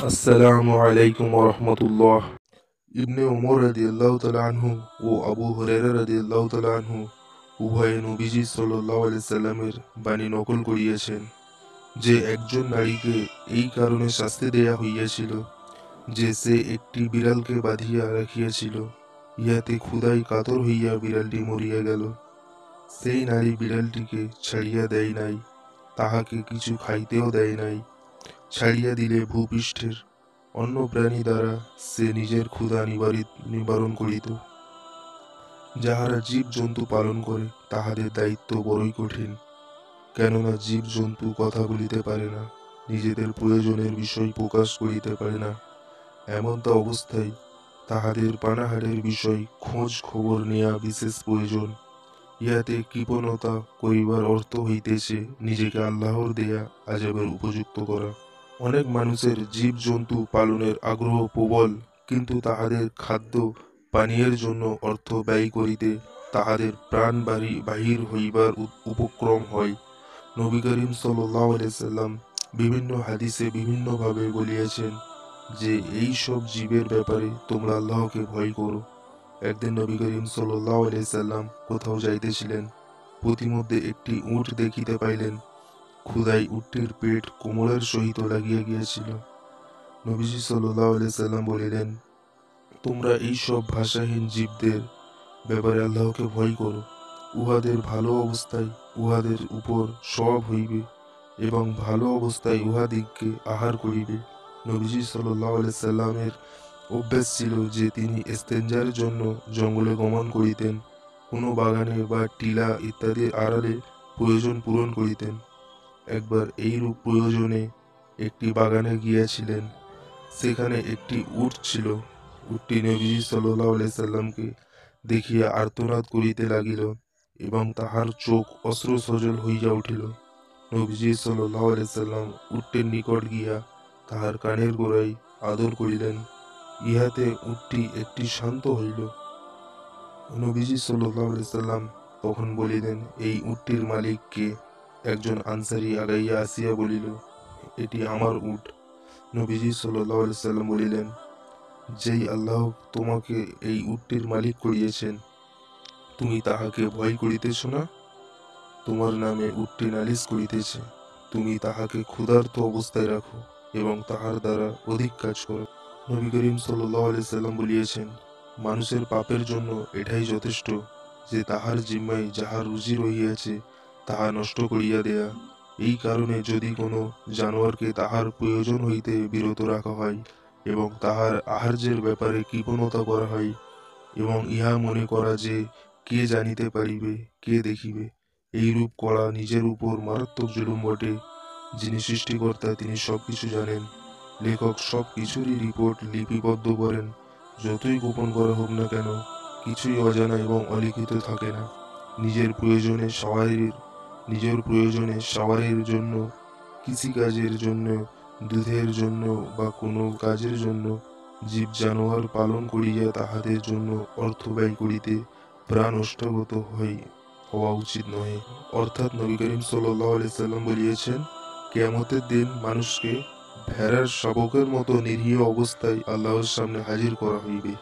আসসালামু আলাইকুম ওরহমতুল্লাহ। ইবনে ওমর রাদিয়াল্লাহু তাআলা আনহু ও আবু হুরায়রা রাদিয়াল্লাহু তাআলা আনহু উভয়ে নবীজি সাল্লাল্লাহু আলাইহি সাল্লামের বাণী নকল করিয়াছেন যে একজন নারীকে এই কারণে শাস্তি দেয়া হইয়াছিল যে সে একটি বিড়ালকে বাঁধিয়া রাখিয়াছিল, ইহাতে ক্ষুধায় কাতর হইয়া বিড়ালটি মরিয়া গেল। সেই নারী বিড়ালটিকে ছাড়িয়া দেয় নাই, তাহাকে কিছু খাইতেও দেয় নাই। ছাড়িয়া দিলে ভূপৃষ্ঠের অন্য প্রাণী দ্বারা সে নিজের ক্ষুধা নিবারণ করিত। যাহারা জীব জন্তু পালন করে তাহাদের দায়িত্ব বড়ই কঠিন, কেননা জীব জন্তু কথা বলিতে পারে না, নিজেদের প্রয়োজনের বিষয় প্রকাশ করিতে পারে না। এমনটা অবস্থায় তাহাদের পানাহারের বিষয় খোঁজ খবর নেওয়া বিশেষ প্রয়োজন। ইহাতে কৃপণতা করিবার অর্থ হইতেছে নিজেকে আল্লাহর দেয়া আযাবের উপযুক্ত করা। অনেক মানুষের জীব জন্তু পালনের আগ্রহ প্রবল, কিন্তু তাহাদের খাদ্য পানীয়ের জন্য অর্থ ব্যয় করিতে তাহাদের প্রাণ বাহির হইবার উপক্রম হয়। নবী করিম সাল্লাল্লাহু আলাইহি সাল্লাম বিভিন্ন হাদিসে বিভিন্নভাবে বলিয়াছেন যে এই সব জীবের ব্যাপারে তোমরা আল্লাহকে ভয় করো। একদিন নবী করিম সাল্লাল্লাহু আলাইহি সাল্লাম কোথাও যাইতেছিলেন, পথিমধ্যে একটি উট দেখিতে পাইলেন। ক্ষুধায় উটটির পেট কোমরের সহিত লাগিয়া গিয়াছিল। নবীজি সাল্লাল্লাহু আলাইহি সাল্লাম বলিলেন, তোমরা এই সব ভাষাহীন জীবদের ব্যাপারে আল্লাহকে ভয় করো। উহাদের ভালো অবস্থায় উহাদের উপর সওয়াব হইবে এবং ভালো অবস্থায় উহাদিগকে আহার করিবে। নবীজি সাল্লাল্লাহু আলাইহি সাল্লামের অভ্যাস ছিল যে তিনি ইস্তেঞ্জার জন্য জঙ্গলে গমন করিতেন, কোনো বাগানে বা টিলা ইত্যাদির আড়ালে প্রয়োজন পূরণ করিতেন। একবার এইরূপ প্রয়োজনে একটি বাগানে গিয়াছিলেন। সেখানে একটি উট ছিল। উটটি নবীজি সাল্লাল্লাহু আলাইহি সাল্লামকে দেখিয়া আর্তনাদ করিতে লাগিল এবং তাহার চোখ অশ্রু সজল হইয়া উঠিল। নবীজি সাল্লাল্লাহু আলাইহি সাল্লাম উটটির নিকট গিয়া তাহার কানের গোড়ায় আদর করিলেন। ইহাতে উটটি একটি শান্ত হইল। নবীজি সাল্লাল্লাহু আলাইহি সাল্লাম তখন বলিলেন, এই উটটির মালিক কে? একজন আনসারী আগাইয়া আসিয়া বলিল, এটি আমার উট। নবীজি সাল্লাল্লাহু আলাইহি সাল্লাম বলিলেন, যেই আল্লাহ তোমাকে এই উটটির মালিক করিয়েছেন, তুমি তাহাকে ভয় করিতেছ না? তোমার নামে উটটি নালিশ করিতেছে, তুমি তাহাকে ক্ষুধার্ত অবস্থায় রাখো এবং তাহার দ্বারা অধিক কাজ করো। নবী করিম সাল্লাল্লাহু আলাইহি সাল্লাম বলিয়েছেন, মানুষের পাপের জন্য এটাই যথেষ্ট যে তাহার জিম্মায় যাহার রুজি রহিয়াছে তাহা নষ্ট করিয়া দেয়া। এই কারণে যদি কোনো জানোয়ারকে তাহার প্রয়োজন হইতে বিরত রাখা হয় এবং তাহার আহার্যের ব্যাপারে কৃপণতা করা হয় এবং ইহা মনে করা যে কে জানিতে পারিবে, কে দেখিবে, এইরূপ করা নিজের উপর মারাত্মক জুলুম বটে। যিনি সৃষ্টিকর্তা তিনি সবকিছু জানেন। লেখক সব কিছুরই রিপোর্ট লিপিবদ্ধ করেন। যতই গোপন করা হোক না কেন, কিছুই অজানা এবং অলিখিত থাকে না। নিজের প্রয়োজনে সাওয়ারের জন্য, কৃষিকাজের জন্য, দুধের জন্য বা কোনো কাজের জন্য জীব জানোয়ার পালন করিয়া তাহাদের জন্য অর্থ ব্যয় করিতে প্রাণ নষ্টাগত হওয়া উচিত নহে। অর্থাৎ নবী করিম সাল্লাল্লাহু আলাইহি সাল্লাম বলিয়েছেন, কিয়ামতের দিন মানুষকে ভেড়ার শাবকের মতো নিরীহ অবস্থায় আল্লাহর সামনে হাজির করা হইবে।